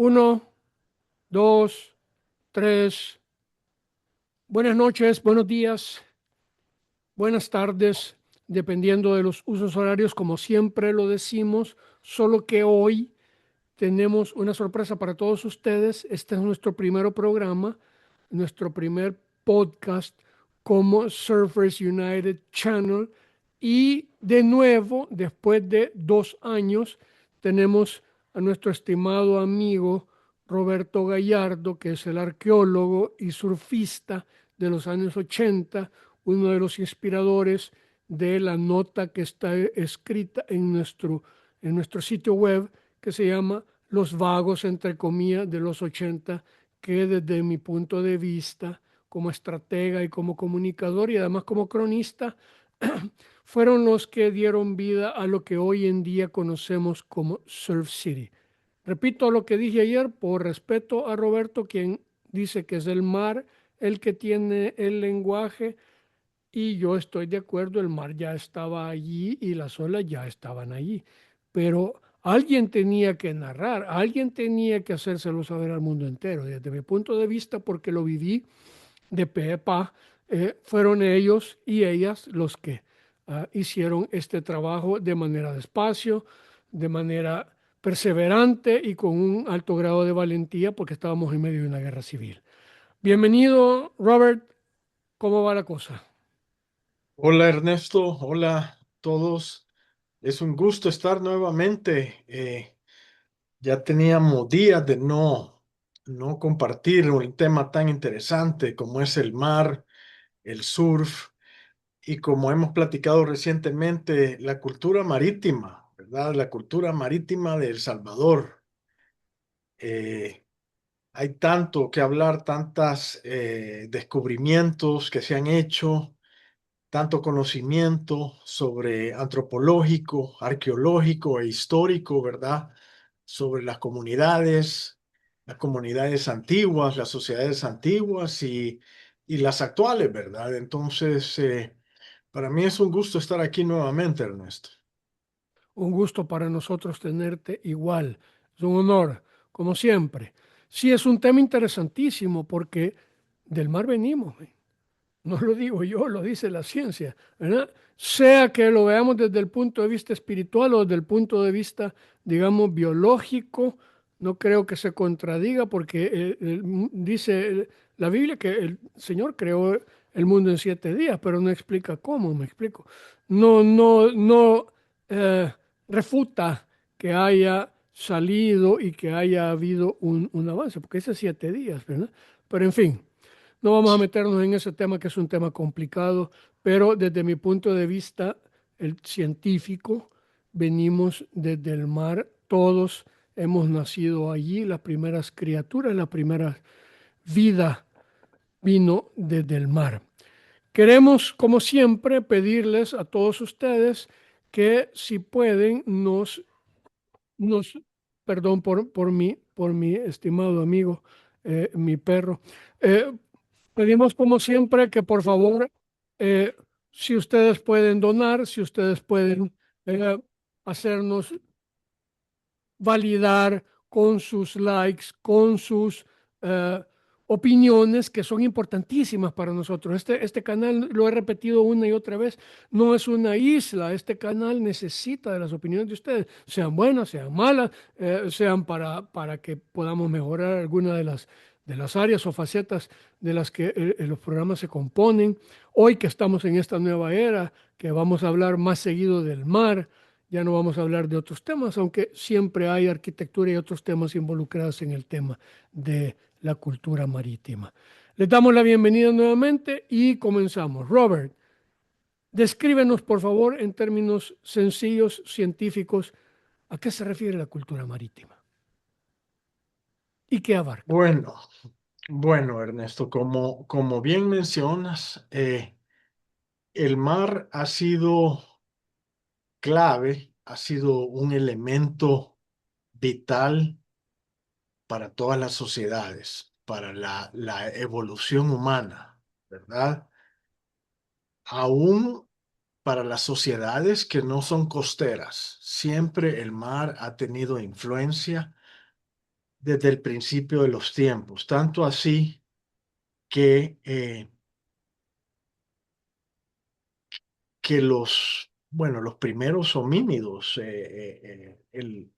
Uno, dos, tres. Buenas noches, buenos días, buenas tardes, dependiendo de los usos horarios, como siempre lo decimos, solo que hoy tenemos una sorpresa para todos ustedes. Este es nuestro primer programa, nuestro primer podcast como Surfers United Channel. Y de nuevo, después de 2 años, tenemos a nuestro estimado amigo Roberto Gallardo, que es el arqueólogo y surfista de los años 80, uno de los inspiradores de la nota que está escrita en nuestro sitio web, que se llama Los vagos, entre comillas, de los 80, que desde mi punto de vista como estratega y como comunicador y además como cronista, fueron los que dieron vida a lo que hoy en día conocemos como Surf City. Repito lo que dije ayer por respeto a Roberto, quien dice que es el mar el que tiene el lenguaje, y yo estoy de acuerdo, el mar ya estaba allí y las olas ya estaban allí, pero alguien tenía que narrar, alguien tenía que hacérselo saber al mundo entero. Desde mi punto de vista, porque lo viví de pe a pa, fueron ellos y ellas los que hicieron este trabajo de manera despacio, de manera perseverante y con un alto grado de valentía, porque estábamos en medio de una guerra civil. Bienvenido, Robert. ¿Cómo va la cosa? Hola Ernesto, hola a todos. Es un gusto estar nuevamente. Ya teníamos días de no compartir un tema tan interesante como es el mar, el surf y como hemos platicado recientemente, la cultura marítima, ¿verdad? La cultura marítima de El Salvador. Eh, Hay tanto que hablar, tantos descubrimientos que se han hecho, tanto conocimiento sobre antropológico, arqueológico e histórico, ¿verdad? Sobre las comunidades antiguas, las sociedades antiguas y las actuales, ¿verdad? Entonces, para mí es un gusto estar aquí nuevamente, Ernesto. Un gusto para nosotros tenerte igual. Es un honor, como siempre. Sí, es un tema interesantísimo porque del mar venimos. No lo digo yo, lo dice la ciencia, ¿verdad? Sea que lo veamos desde el punto de vista espiritual o desde el punto de vista, digamos, biológico, no creo que se contradiga porque dice la Biblia que el Señor creó el mundo en 7 días, pero no explica cómo, me explico. No eh, refuta que haya salido y que haya habido un avance, porque ese 7 días, ¿verdad? Pero en fin. No vamos a meternos en ese tema que es un tema complicado, pero desde mi punto de vista, el científico, venimos desde el mar, todos hemos nacido allí, las primeras criaturas, la primera vida vino desde el mar. Queremos, como siempre, pedirles a todos ustedes que si pueden nos perdón por mi estimado amigo, mi perro. Eh, Pedimos como siempre que por favor, eh, si ustedes pueden donar, si ustedes pueden eh, hacernos validar con sus likes, con sus opiniones que son importantísimas para nosotros. Este canal, lo he repetido una y otra vez, no es una isla. Este canal necesita de las opiniones de ustedes, sean buenas, sean malas, sean para que podamos mejorar alguna de las áreas o facetas de las que los programas se componen. Hoy que estamos en esta nueva era, que vamos a hablar más seguido del mar, ya no vamos a hablar de otros temas, aunque siempre hay arquitectura y otros temas involucrados en el tema de la cultura marítima. Les damos la bienvenida nuevamente y comenzamos. Robert, descríbenos por favor en términos sencillos, científicos, a qué se refiere la cultura marítima y qué abarca. Bueno, bueno, Ernesto, como bien mencionas, el mar ha sido clave, ha sido un elemento vital para todas las sociedades, para la evolución humana, ¿verdad? Aún para las sociedades que no son costeras, siempre el mar ha tenido influencia desde el principio de los tiempos, tanto así que los primeros homínidos, el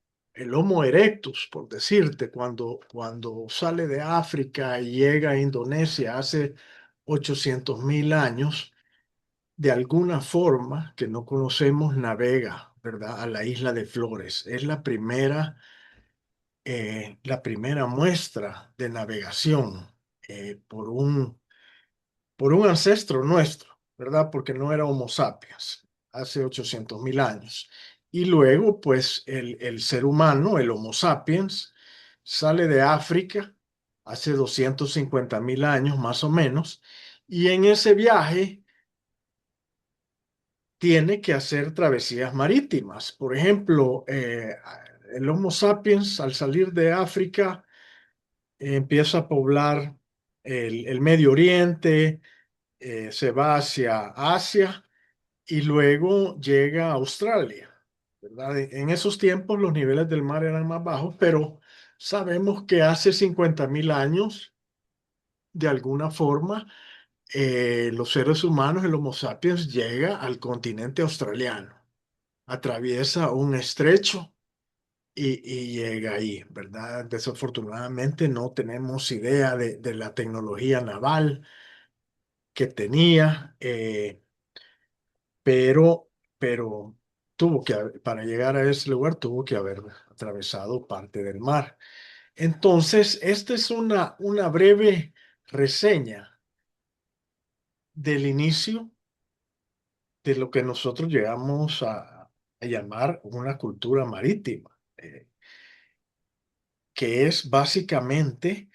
Homo erectus, por decirte, cuando sale de África y llega a Indonesia hace 800.000 años, de alguna forma que no conocemos, navega, ¿verdad? A la isla de Flores. Es la primera muestra de navegación por un ancestro nuestro, ¿verdad? Porque no era Homo sapiens hace 800.000 años. Y luego, pues, el ser humano, el Homo sapiens, sale de África hace 250.000 años más o menos, y en ese viaje tiene que hacer travesías marítimas. Por ejemplo, el Homo sapiens al salir de África empieza a poblar el Medio Oriente, se va hacia Asia y luego llega a Australia, ¿verdad? En esos tiempos los niveles del mar eran más bajos, pero sabemos que hace 50.000 años, de alguna forma, los seres humanos, el Homo sapiens, llega al continente australiano, atraviesa un estrecho y llega ahí, ¿verdad? Desafortunadamente no tenemos idea de la tecnología naval que tenía. Pero para llegar a ese lugar tuvo que haber atravesado parte del mar. Entonces, esta es una breve reseña del inicio de lo que nosotros llegamos a llamar una cultura marítima, que es básicamente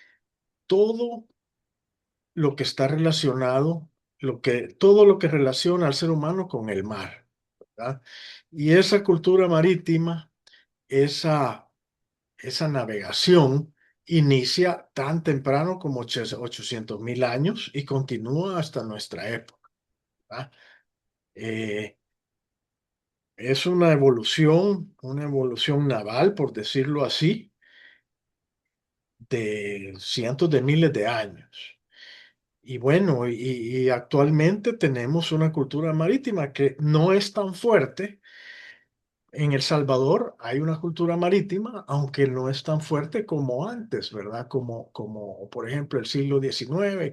todo lo que está relacionado, todo lo que relaciona al ser humano con el mar, ¿verdad? Y esa cultura marítima, esa navegación inicia tan temprano como 800.000 años y continúa hasta nuestra época, ¿verdad? Eh, es una evolución naval, por decirlo así, de cientos de miles de años. Y bueno, y actualmente tenemos una cultura marítima que no es tan fuerte. En El Salvador hay una cultura marítima, aunque no es tan fuerte como antes, ¿verdad? Como por ejemplo el siglo XIX,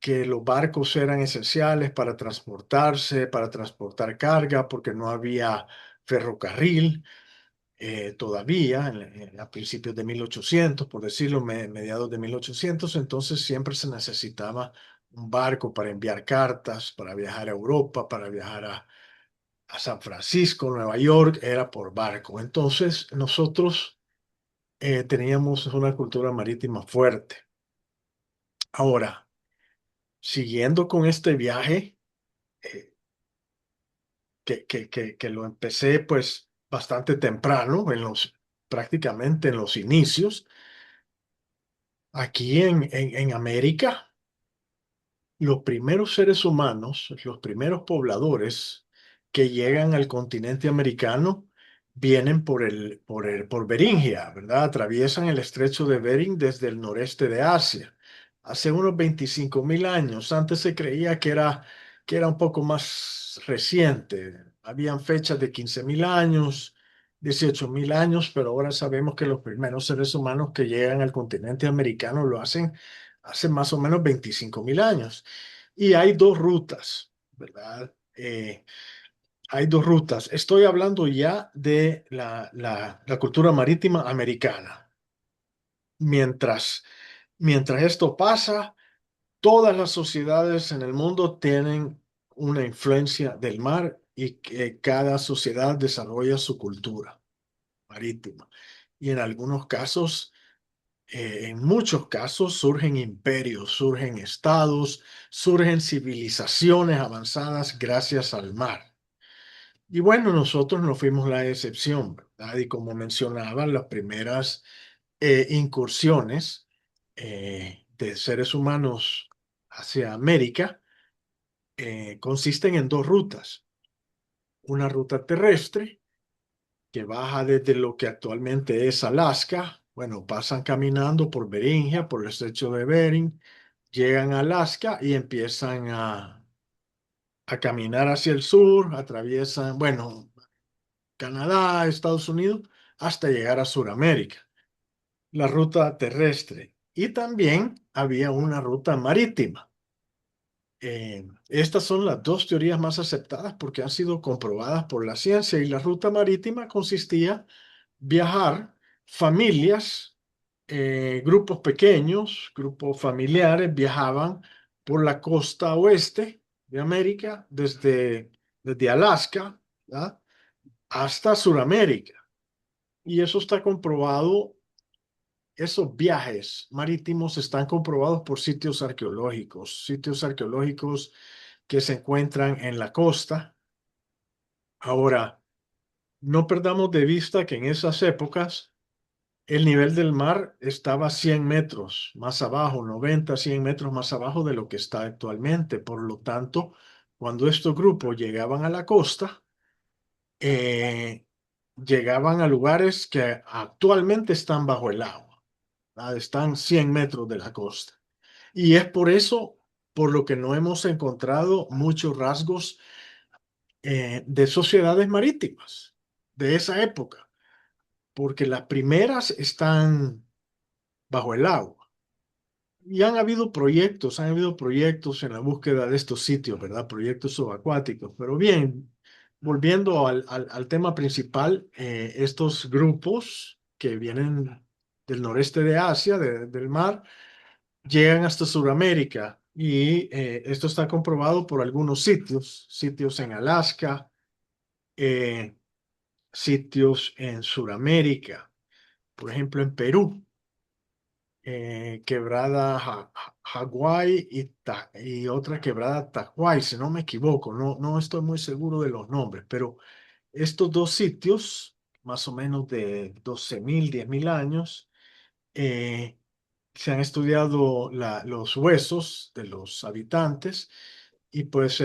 que los barcos eran esenciales para transportarse, para transportar carga, porque no había ferrocarril todavía, a principios de 1800, por decirlo, mediados de 1800. Entonces siempre se necesitaba un barco para enviar cartas, para viajar a Europa, para viajar a San Francisco, Nueva York, era por barco. Entonces, nosotros teníamos una cultura marítima fuerte. Ahora, siguiendo con este viaje, eh, que lo empecé pues bastante temprano, prácticamente en los inicios, aquí en América. Los primeros seres humanos, los primeros pobladores que llegan al continente americano vienen por Beringia, ¿verdad? Atraviesan el estrecho de Bering desde el noreste de Asia. Hace unos 25.000 años, antes se creía que era un poco más reciente. Habían fechas de 15.000 años, 18.000 años, pero ahora sabemos que los primeros seres humanos que llegan al continente americano lo hacen hace más o menos 25.000 años. Y hay dos rutas, ¿verdad? Hay dos rutas. Estoy hablando ya de la cultura marítima americana. Mientras esto pasa, todas las sociedades en el mundo tienen una influencia del mar y que cada sociedad desarrolla su cultura marítima. Y en muchos casos surgen imperios, surgen estados, surgen civilizaciones avanzadas gracias al mar. Y bueno, nosotros no fuimos la excepción, ¿verdad? Y como mencionaba, las primeras incursiones de seres humanos hacia América consisten en dos rutas. Una ruta terrestre que baja desde lo que actualmente es Alaska Bueno, pasan caminando por Beringia, por el estrecho de Bering, llegan a Alaska y empiezan a caminar hacia el sur, atraviesan, bueno, Canadá, Estados Unidos, hasta llegar a Sudamérica, la ruta terrestre. Y también había una ruta marítima. Estas son las dos teorías más aceptadas porque han sido comprobadas por la ciencia y la ruta marítima consistía viajar familias, grupos pequeños, grupos familiares viajaban por la costa oeste de América desde Alaska, ¿verdad?, hasta Sudamérica. Y eso está comprobado. Esos viajes marítimos están comprobados por sitios arqueológicos que se encuentran en la costa. Ahora, no perdamos de vista que en esas épocas el nivel del mar estaba 100 metros más abajo, 90, 100 metros más abajo de lo que está actualmente. Por lo tanto, cuando estos grupos llegaban a la costa, eh, llegaban a lugares que actualmente están bajo el agua, ¿verdad? Están 100 metros de la costa. Y es por eso por lo que no hemos encontrado muchos rasgos de sociedades marítimas de esa época, porque las primeras están bajo el agua. Y han habido proyectos en la búsqueda de estos sitios, ¿verdad? Proyectos subacuáticos. Pero bien, volviendo al tema principal, estos grupos que vienen del noreste de Asia, del mar, llegan hasta Sudamérica y esto está comprobado por algunos sitios en Alaska, eh, sitios en Sudamérica, por ejemplo en Perú, quebrada Hawái y otra quebrada Tahuay, si no me equivoco, no estoy muy seguro de los nombres, pero estos dos sitios, más o menos de 12.000, 10.000 años, eh, se han estudiado los huesos de los habitantes y pues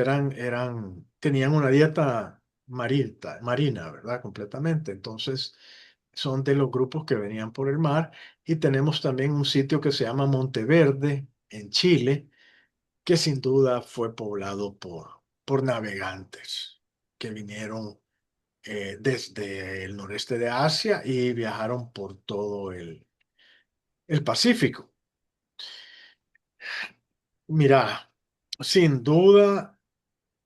tenían una dieta marina, ¿verdad? Completamente. Entonces, son de los grupos que venían por el mar y tenemos también un sitio que se llama Monteverde en Chile, que sin duda fue poblado por navegantes que vinieron desde el noreste de Asia y viajaron por todo el Pacífico. Mira, sin duda,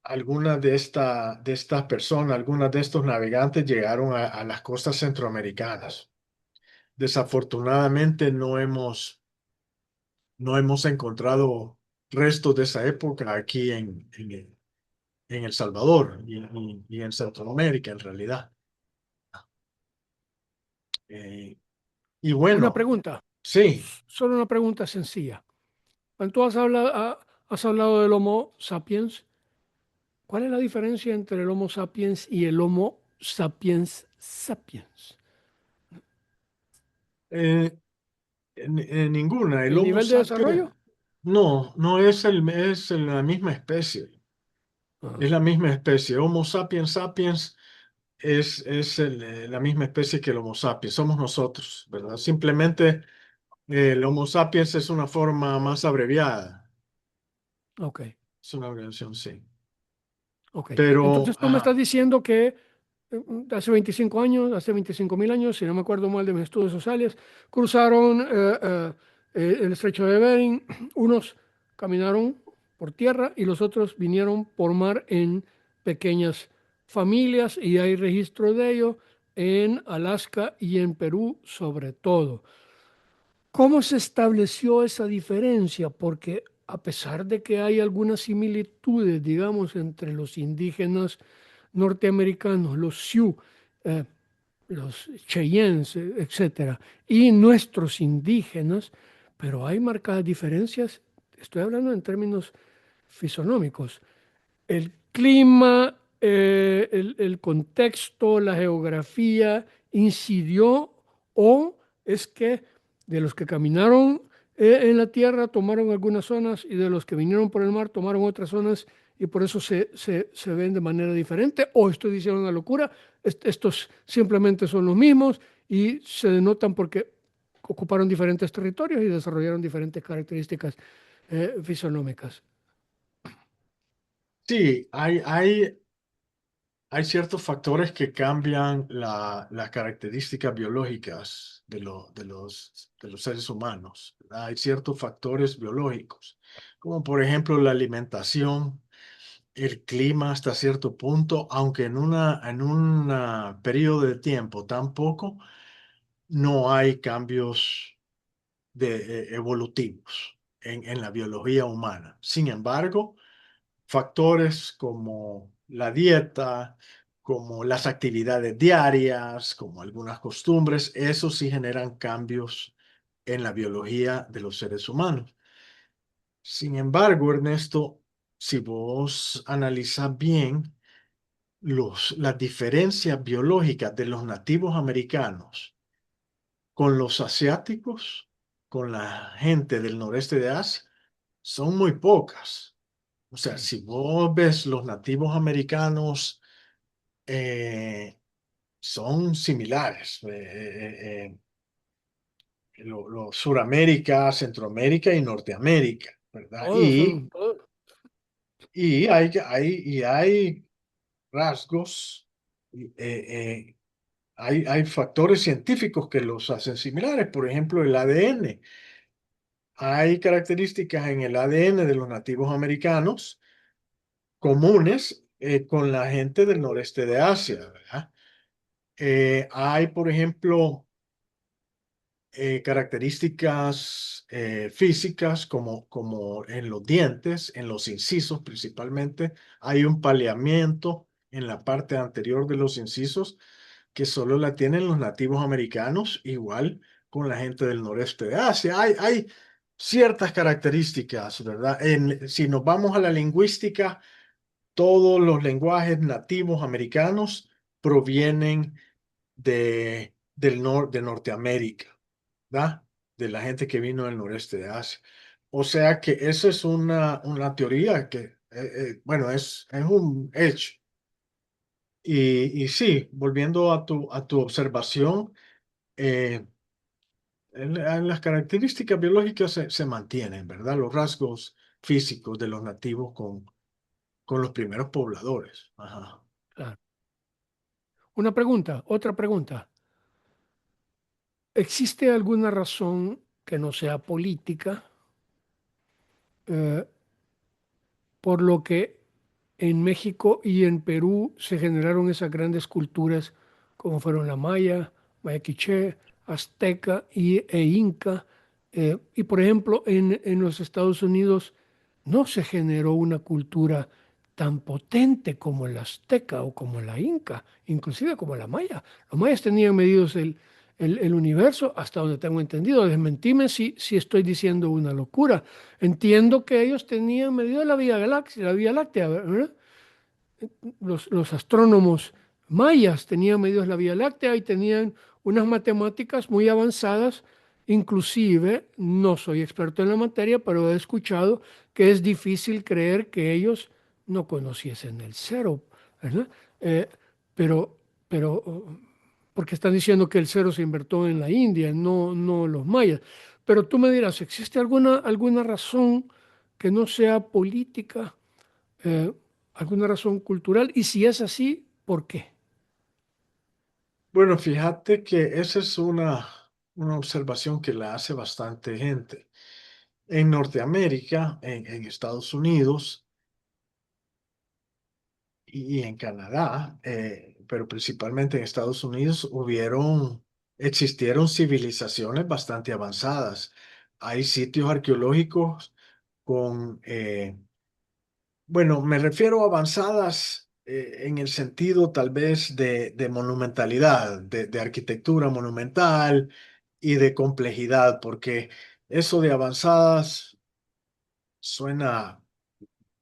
algunas de estas personas, algunas de estos navegantes llegaron a las costas centroamericanas. Desafortunadamente no hemos encontrado restos de esa época aquí en El Salvador y en Centroamérica en realidad. Eh, y Una bueno, pregunta, sí, solo una pregunta sencilla. Cuando tú has hablado del Homo sapiens, ¿cuál es la diferencia entre el Homo sapiens y el Homo sapiens sapiens? eh, ninguna. El ¿El Homo nivel de sapiens, desarrollo? no es la misma especie. Ah, Es la misma especie. Homo sapiens sapiens es la misma especie que el Homo sapiens. Somos nosotros, ¿verdad? Simplemente el Homo sapiens es una forma más abreviada. ok, Es una abreviación, sí. ok. Pero, Entonces tú me estás ajá, diciendo que hace 25 años, hace 25.000 años, si no me acuerdo mal de mis estudios sociales, cruzaron el estrecho de Bering. Unos caminaron por tierra y los otros vinieron por mar en pequeñas familias y hay registro de ello en Alaska y en Perú sobre todo. ¿Cómo se estableció esa diferencia? Porque a pesar de que hay algunas similitudes, digamos, entre los indígenas norteamericanos, los Sioux, eh, los Cheyennes, etcétera, y nuestros indígenas, pero hay marcadas diferencias, estoy hablando en términos fisonómicos. El clima, el contexto, la geografía incidió, o es que de los que caminaron en la tierra tomaron algunas zonas y de los que vinieron por el mar tomaron otras zonas y por eso se ven de manera diferente, o estoy diciendo una locura. Estos simplemente son los mismos y se denotan porque ocuparon diferentes territorios y desarrollaron diferentes características fisonómicas. Sí, hay ciertos factores que cambian las características biológicas de los seres humanos, ¿verdad? Hay ciertos factores biológicos, como por ejemplo la alimentación, el clima hasta cierto punto, aunque en un periodo de tiempo tan poco, no hay cambios evolutivos en la biología humana. Sin embargo, factores como la dieta, como las actividades diarias, como algunas costumbres, eso sí generan cambios en la biología de los seres humanos. Sin embargo, Ernesto, si vos analizas bien las diferencias biológicas de los nativos americanos con los asiáticos, con la gente del noreste de Asia, son muy pocas. O sea, Sí. si vos ves los nativos americanos, eh, son similares. Suramérica, Centroamérica y Norteamérica, ¿verdad? Todos son, todos. Y hay rasgos, hay factores científicos que los hacen similares. Por ejemplo, el ADN. Hay características en el ADN de los nativos americanos comunes con la gente del noreste de Asia, ¿verdad? Hay, por ejemplo, características físicas como en los dientes, en los incisos principalmente. Hay un paleamiento en la parte anterior de los incisos que solo la tienen los nativos americanos, igual con la gente del noreste de Asia. Hay ciertas características, ¿verdad? Si nos vamos a la lingüística, todos los lenguajes nativos americanos provienen de Norteamérica, ¿verdad? De la gente que vino del noreste de Asia. O sea que esa es una teoría que, bueno, es un hecho. Y sí, volviendo a tu observación, eh, las características biológicas se mantienen, ¿verdad? Los rasgos físicos de los nativos con los primeros pobladores. Ajá. Claro. Una pregunta, otra pregunta. ¿Existe alguna razón que no sea política eh, por lo que en México y en Perú se generaron esas grandes culturas como fueron la maya, maya quiché, azteca e inca? Y por ejemplo, en los Estados Unidos no se generó una cultura tan potente como el azteca o como la inca, inclusive como la maya. Los mayas tenían medidos el universo, hasta donde tengo entendido. Desmentime si estoy diciendo una locura. Entiendo que ellos tenían medido la Vía Láctea, ¿verdad? Los astrónomos mayas tenían medidos la Vía Láctea y tenían unas matemáticas muy avanzadas. Inclusive, no soy experto en la materia, pero he escuchado que es difícil creer que ellos no conociesen el cero, ¿verdad? Eh, pero, pero, porque están diciendo que el cero se inventó en la India, no los mayas. Pero tú me dirás, ¿existe alguna razón que no sea política? eh, ¿Alguna razón cultural? Y si es así, ¿por qué? Bueno, fíjate que esa es una observación que la hace bastante gente. En Norteamérica, en Estados Unidos y en Canadá, pero principalmente en Estados Unidos, existieron civilizaciones bastante avanzadas. Hay sitios arqueológicos con, bueno, me refiero a avanzadas en el sentido tal vez de monumentalidad, de arquitectura monumental y de complejidad, porque eso de avanzadas suena,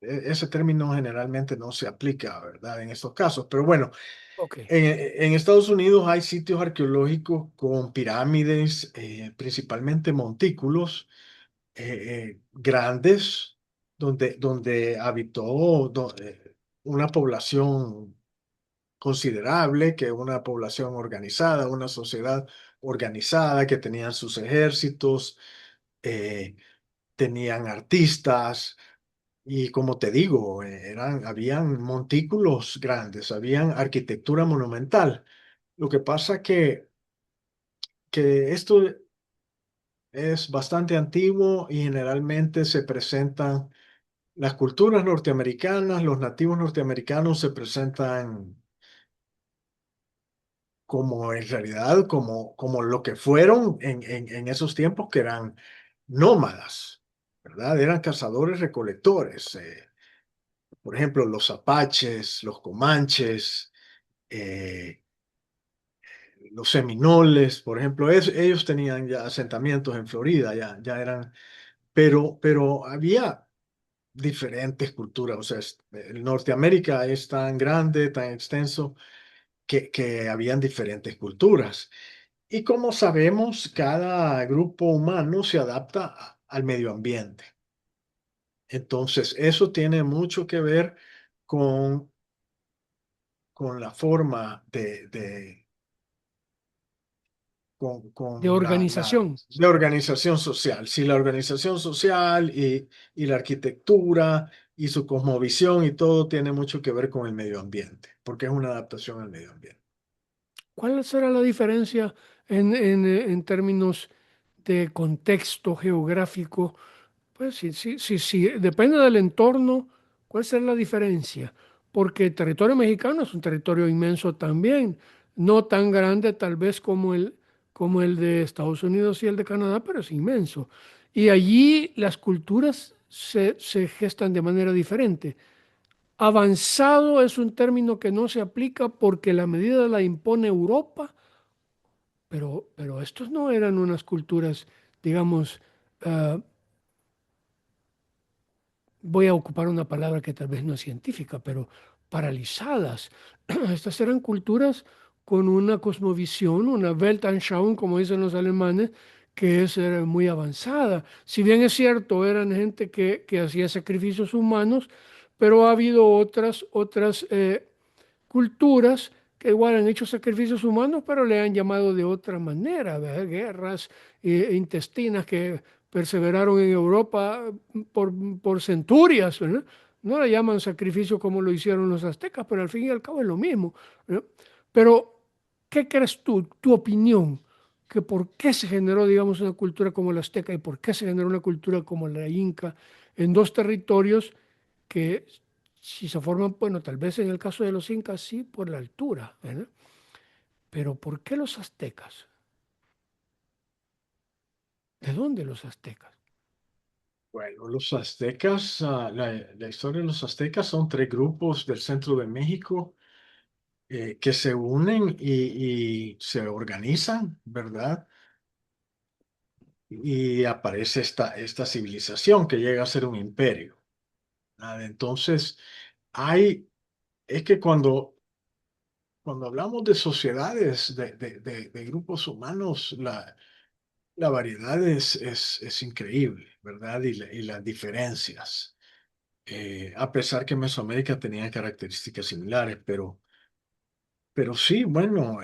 ese término generalmente no se aplica, ¿verdad? En estos casos, pero bueno, Ok, en Estados Unidos hay sitios arqueológicos con pirámides, principalmente montículos grandes donde habitó una población considerable, que una población organizada, una sociedad organizada, que tenían sus ejércitos, eh, tenían artistas y como te digo, habían montículos grandes, habían arquitectura monumental. Lo que pasa que esto es bastante antiguo y generalmente se presentan las culturas norteamericanas, los nativos norteamericanos se presentan como en realidad, como lo que fueron en esos tiempos que eran nómadas, ¿verdad? Eran cazadores recolectores. Por ejemplo, los apaches, los comanches, eh, los seminoles, por ejemplo, ellos tenían ya asentamientos en Florida, ya eran, pero había diferentes culturas, o sea, el Norteamérica es tan grande, tan extenso, que habían diferentes culturas. Y como sabemos, cada grupo humano se adapta al medio ambiente. Entonces, eso tiene mucho que ver con, con la forma de con organización. de organización social. Si la organización social y la arquitectura y su cosmovisión y todo tiene mucho que ver con el medio ambiente, porque es una adaptación al medio ambiente. ¿Cuál será la diferencia en términos de contexto geográfico? Pues sí, sí, sí, sí, depende del entorno, ¿cuál será la diferencia? Porque el territorio mexicano es un territorio inmenso también, no tan grande tal vez como el de Estados Unidos y el de Canadá, pero es inmenso. Y allí las culturas se gestan de manera diferente. Avanzado es un término que no se aplica porque la medida la impone Europa, pero estos no eran unas culturas, digamos, ah, voy a ocupar una palabra que tal vez no es científica, pero paralizadas. Estas eran culturas con una cosmovisión, una Weltanschauung, como dicen los alemanes, que es muy avanzada. Si bien es cierto, eran gente que hacía sacrificios humanos, pero ha habido otras culturas que igual han hecho sacrificios humanos, pero le han llamado de otra manera, ¿verdad? Guerras intestinas que perseveraron en Europa por centurias, ¿verdad? No le llaman sacrificio como lo hicieron los aztecas, pero al fin y al cabo es lo mismo, ¿verdad? Pero, ¿qué crees tú, tu opinión? Que por qué se generó, digamos, una cultura como la azteca y por qué se generó una cultura como la inca en dos territorios que si se forman, bueno, tal vez en el caso de los incas sí por la altura, ¿verdad? Pero ¿por qué los aztecas? ¿De dónde los aztecas? Bueno, los aztecas, la historia de los aztecas son tres grupos del centro de México que se unen y se organizan, ¿verdad? Y aparece esta civilización que llega a ser un imperio. Entonces, hay, es que cuando hablamos de sociedades, de grupos humanos, la variedad es increíble, ¿verdad? Y las diferencias. A pesar que Mesoamérica tenía características similares, pero sí, bueno,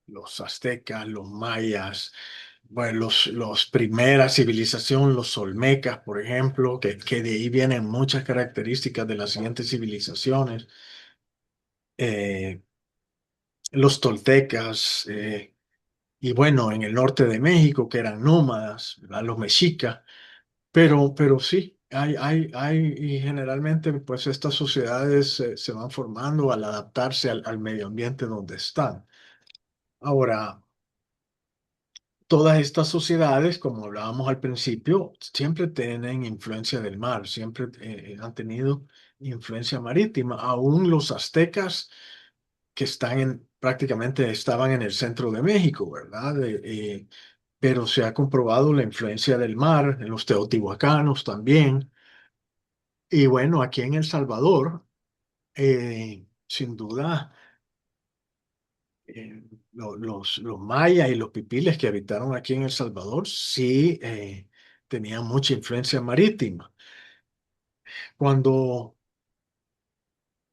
los aztecas, los mayas, bueno, los primera civilización, los olmecas, por ejemplo, que de ahí vienen muchas características de las siguientes civilizaciones, eh, los toltecas, y bueno, en el norte de México, que eran nómadas, ¿verdad? Los mexicas, pero sí, y generalmente pues estas sociedades se van formando al adaptarse al medio ambiente donde están. Ahora, todas estas sociedades, como hablábamos al principio, siempre tienen influencia del mar, siempre han tenido influencia marítima. Aún los aztecas que prácticamente estaban en el centro de México, ¿verdad? Pero se ha comprobado la influencia del mar en los teotihuacanos también. Y bueno, aquí en El Salvador, sin duda, los mayas y los pipiles que habitaron aquí en El Salvador sí tenían mucha influencia marítima. Cuando,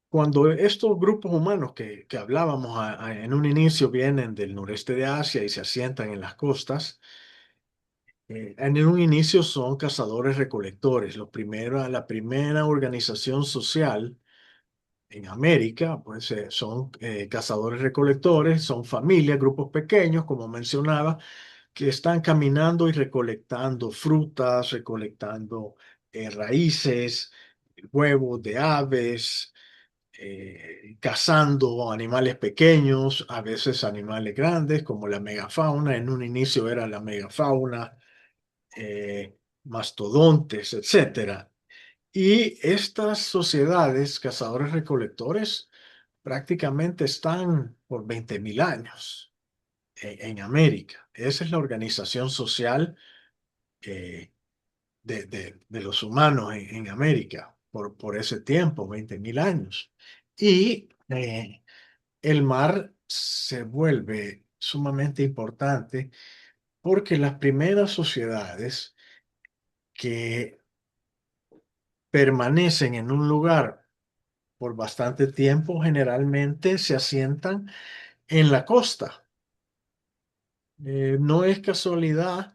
Cuando estos grupos humanos que hablábamos en un inicio vienen del noreste de Asia y se asientan en las costas, en un inicio son cazadores-recolectores. La primera organización social en América, pues son cazadores-recolectores, son familias, grupos pequeños, como mencionaba, que están caminando y recolectando frutas, recolectando raíces, huevos de aves, cazando animales pequeños, a veces animales grandes, como la megafauna. En un inicio era la megafauna, mastodontes, etcétera. Y estas sociedades, cazadores-recolectores, prácticamente están por 20.000 años en América. Esa es la organización social eh, de los humanos en América por ese tiempo, 20.000 años. Y el mar se vuelve sumamente importante porque las primeras sociedades que permanecen en un lugar por bastante tiempo generalmente se asientan en la costa. No es casualidad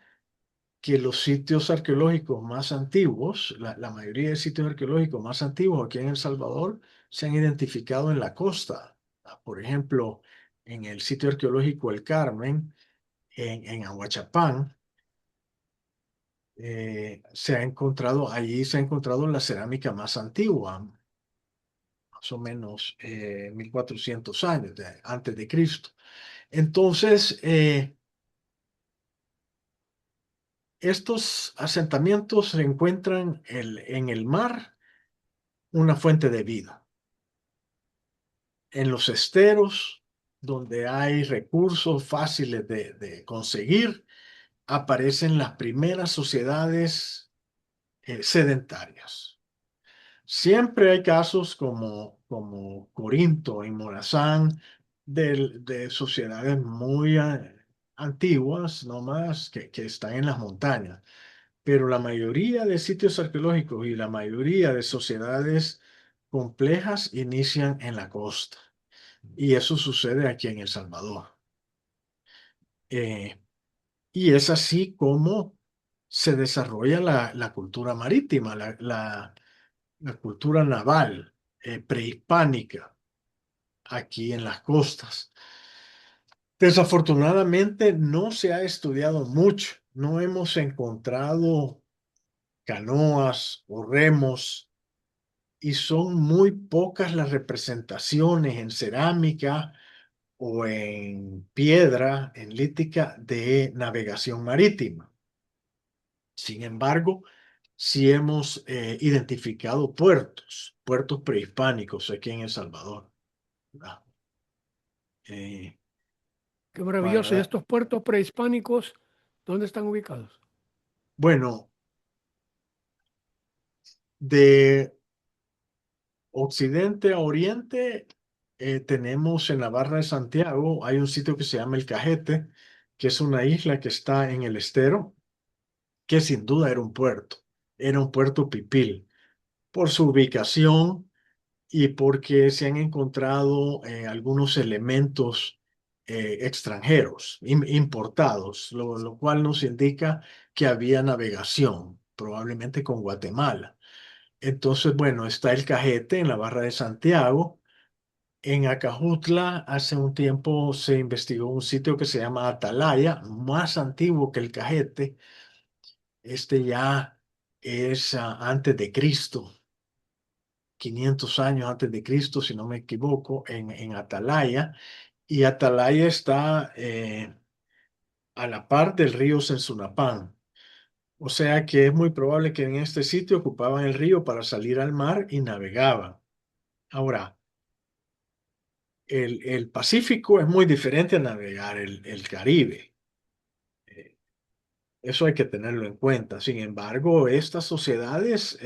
que los sitios arqueológicos más antiguos, la mayoría de sitios arqueológicos más antiguos aquí en El Salvador, se han identificado en la costa. Por ejemplo, en el sitio arqueológico El Carmen, en Ahuachapán, allí se ha encontrado la cerámica más antigua, más o menos 1400 años antes de Cristo. Entonces, estos asentamientos se encuentran en el mar, una fuente de vida. En los esteros, donde hay recursos fáciles de conseguir, aparecen las primeras sociedades sedentarias. Siempre hay casos como Corinto y Morazán de sociedades muy antiguas, nomás, que están en las montañas. Pero la mayoría de sitios arqueológicos y la mayoría de sociedades complejas inician en la costa. Y eso sucede aquí en El Salvador. Eh, y es así como se desarrolla la cultura marítima, la cultura naval, prehispánica, aquí en las costas. Desafortunadamente no se ha estudiado mucho. No hemos encontrado canoas o remos y son muy pocas las representaciones en cerámica o en piedra, en lítica, de navegación marítima. Sin embargo, sí hemos identificado puertos prehispánicos aquí en El Salvador, ¿verdad? Eh, Qué maravilloso. ¿Y para, estos puertos prehispánicos, dónde están ubicados? bueno, de occidente a oriente, tenemos en la Barra de Santiago, hay un sitio que se llama El Cajete, que es una isla que está en el estero, que sin duda era un puerto pipil, por su ubicación y porque se han encontrado algunos elementos extranjeros, importados, lo cual nos indica que había navegación, probablemente con Guatemala. Entonces, bueno, está el Cajete en la Barra de Santiago. En Acajutla, hace un tiempo se investigó un sitio que se llama Atalaya, más antiguo que el Cajete. Este ya es antes de Cristo, 500 años antes de Cristo, si no me equivoco, en Atalaya. Y Atalaya está a la par del río Sensunapán. O sea que es muy probable que en este sitio ocupaban el río para salir al mar y navegaban. Ahora, el Pacífico es muy diferente a navegar el Caribe. Eh, Eso hay que tenerlo en cuenta. Sin embargo, estas sociedades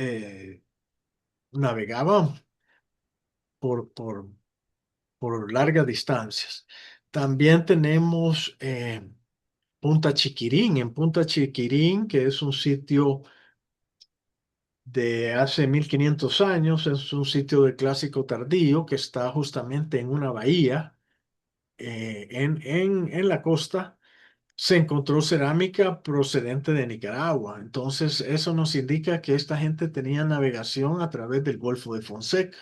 navegaban por, por, por largas distancias. También tenemos Punta Chiquirín. En Punta Chiquirín, que es un sitio de hace 1500 años. Es un sitio del Clásico tardío que está justamente en una bahía en la costa. Se encontró cerámica procedente de Nicaragua. Entonces, eso nos indica que esta gente tenía navegación a través del Golfo de Fonseca.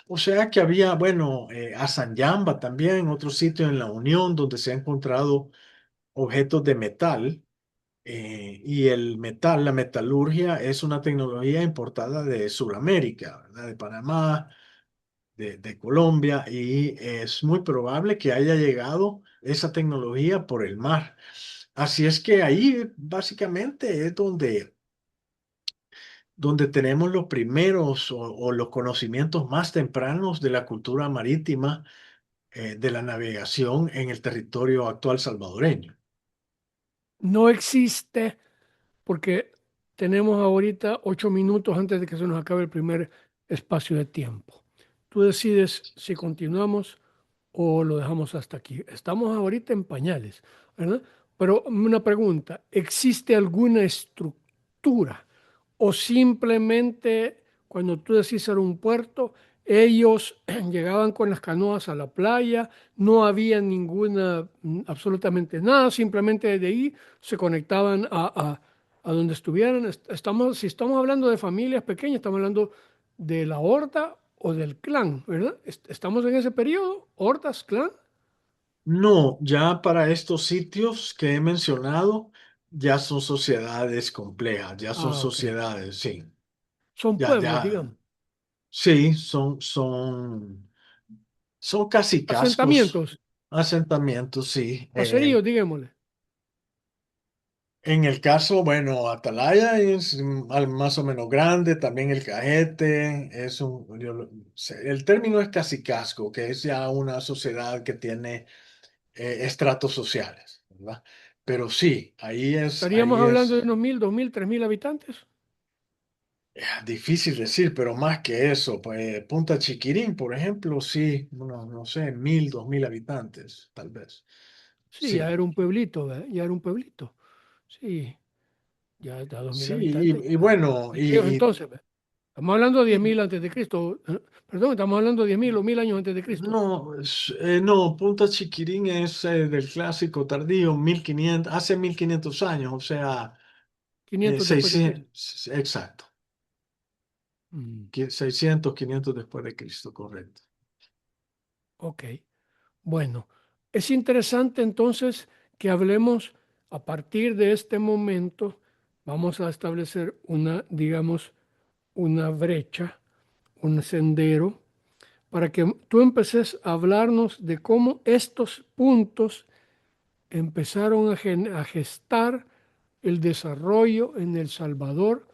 O sea que había, bueno, Azanyamba también, otro sitio en la Unión donde se han encontrado objetos de metal. Y el metal, la metalurgia, es una tecnología importada de Sudamérica, ¿verdad? De Panamá, de Colombia, y es muy probable que haya llegado esa tecnología por el mar. Así es que ahí básicamente es donde tenemos los primeros o los conocimientos más tempranos de la cultura marítima, de la navegación en el territorio actual salvadoreño. No existe porque tenemos ahorita 8 minutos antes de que se nos acabe el primer espacio de tiempo. Tú decides si continuamos o lo dejamos hasta aquí. Estamos ahorita en pañales, ¿verdad? Pero una pregunta, ¿existe alguna estructura o simplemente cuando tú decís era un puerto, ellos llegaban con las canoas a la playa, no había ninguna, absolutamente nada, simplemente desde ahí se conectaban a donde estuvieran? Estamos, si estamos hablando de familias pequeñas, estamos hablando de la horda o del clan, ¿verdad? Estamos en ese periodo, hordas, clan. No, ya para estos sitios que he mencionado, ya son sociedades complejas, ya son Ah, ok. sociedades, sí, Son ya, pueblos, ya, digamos, sí, son casi cascos, asentamientos, asentamientos, sí. caseríos, digámosle. En el caso, bueno, Atalaya es más o menos grande, también el Cajete es el término es cacicazgo, que es ya una sociedad que tiene estratos sociales, ¿verdad? Pero sí, Estaríamos ahí hablando de es unos 1.000, 2.000, 3.000 habitantes. difícil decir, pero más que eso, pues Punta Chiquirín, por ejemplo, sí, no sé, 1000, 2000 habitantes, tal vez. Sí, ya Sí, era un pueblito, ¿verdad? Ya era un pueblito. Sí, ya da 2.000 sí, habitantes. y bueno, De aquellos entonces, ¿verdad? Estamos hablando de 10.000 y antes de Cristo. Perdón, estamos hablando de 10.000 o 1.000 años antes de Cristo. no, no, Punta Chiquirín es del clásico tardío, 1500, hace 1500 años, o sea, 500 después de Cristo. 600, exacto, Mm, 600, 500 después de Cristo, correcto. ok. Bueno, es interesante entonces que hablemos a partir de este momento. Vamos a establecer una, digamos, una brecha, un sendero, para que tú empeces a hablarnos de cómo estos puntos empezaron a gestar el desarrollo en El Salvador,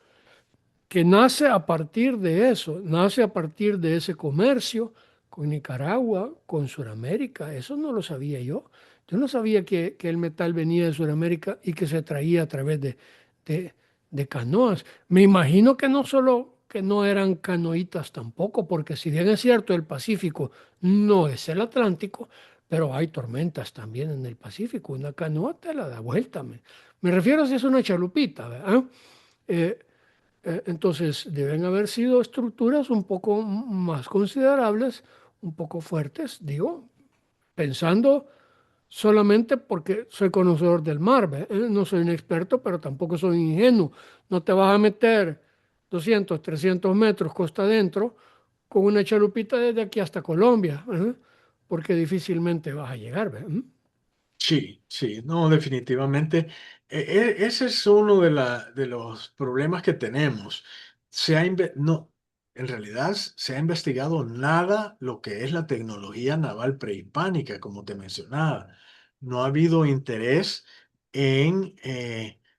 que nace a partir de eso, nace a partir de ese comercio con Nicaragua, con Sudamérica. Eso no lo sabía yo. Yo no sabía que el metal venía de Sudamérica y que se traía a través de, de canoas. Me imagino que no solo que no eran canoitas tampoco, porque si bien es cierto, el Pacífico no es el Atlántico, pero hay tormentas también en el Pacífico. Una canoa te la da vuelta. Me refiero a si es una chalupita, ¿verdad? Eh, entonces, deben haber sido estructuras un poco más considerables, un poco fuertes, digo, pensando solamente porque soy conocedor del mar, ¿ve? No soy un experto, pero tampoco soy ingenuo. No te vas a meter 200, 300 metros costa adentro con una chalupita desde aquí hasta Colombia, ¿eh? Porque difícilmente vas a llegar, ¿ve? Sí, sí, no, definitivamente. Ese es uno de los problemas que tenemos. No, en realidad se ha investigado nada lo que es la tecnología naval prehispánica, como te mencionaba. No ha habido interés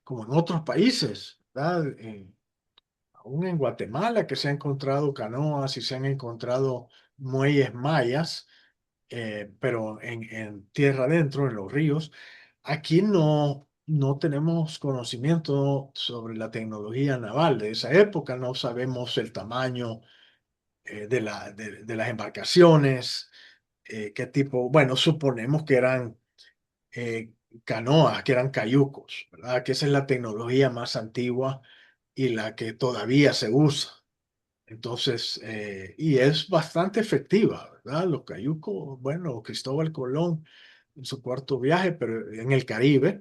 como en otros países, ¿verdad? Aún en Guatemala, que se han encontrado canoas y se han encontrado muelles mayas, pero en tierra adentro, en los ríos. Aquí no tenemos conocimiento sobre la tecnología naval de esa época, no sabemos el tamaño de las embarcaciones, qué tipo, bueno, suponemos que eran canoas, que eran cayucos, ¿verdad? Que esa es la tecnología más antigua y la que todavía se usa. Entonces, y es bastante efectiva, ¿verdad? Los cayucos, bueno, Cristóbal Colón en su cuarto viaje, pero en el Caribe,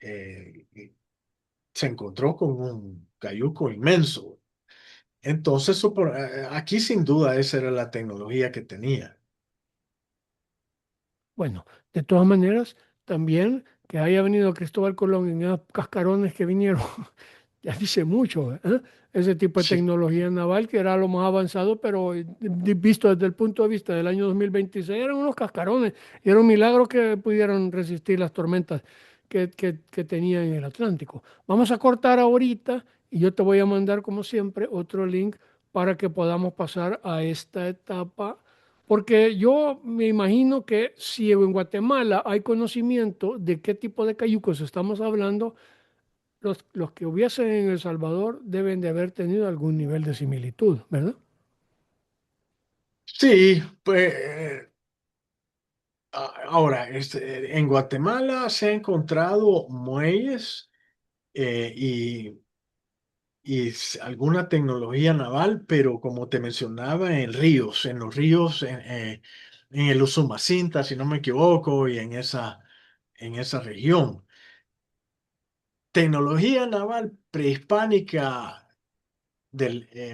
se encontró con un cayuco inmenso. Entonces, aquí sin duda esa era la tecnología que tenía. Bueno, de todas maneras, también que haya venido Cristóbal Colón en esos cascarones que vinieron, ya dice mucho, ¿eh? Ese tipo de Sí, tecnología naval que era lo más avanzado, pero visto desde el punto de vista del año 2026, eran unos cascarones y era un milagro que pudieran resistir las tormentas que tenían en el Atlántico. Vamos a cortar ahorita y yo te voy a mandar, como siempre, otro link para que podamos pasar a esta etapa, porque yo me imagino que si en Guatemala hay conocimiento de qué tipo de cayucos estamos hablando, los que hubiesen en El Salvador deben de haber tenido algún nivel de similitud, ¿verdad? sí, pues ahora, en Guatemala se ha encontrado muelles y alguna tecnología naval, pero como te mencionaba, en los ríos, en el Usumacinta, si no me equivoco, y en esa región. Tecnología naval prehispánica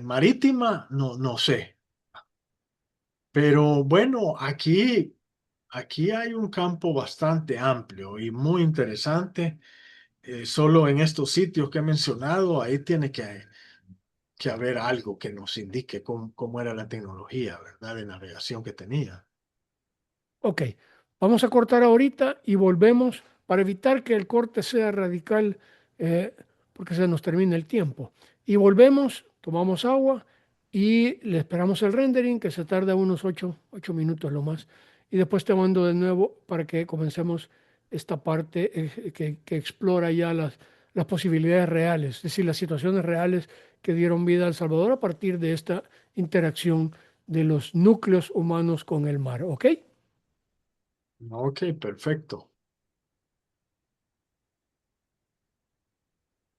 marítima, no, no sé. Pero bueno, aquí hay un campo bastante amplio y muy interesante. Solo en estos sitios que he mencionado, ahí tiene que haber algo que nos indique cómo era la tecnología, ¿verdad? De navegación que tenía. Ok, vamos a cortar ahorita y volvemos para evitar que el corte sea radical, porque se nos termina el tiempo. Y volvemos, tomamos agua y le esperamos el rendering, que se tarda unos 8 minutos lo más. Y después te mando de nuevo para que comencemos esta parte que explora ya las posibilidades reales, es decir, las situaciones reales que dieron vida a El Salvador a partir de esta interacción de los núcleos humanos con el mar. ¿Ok? Ok, perfecto.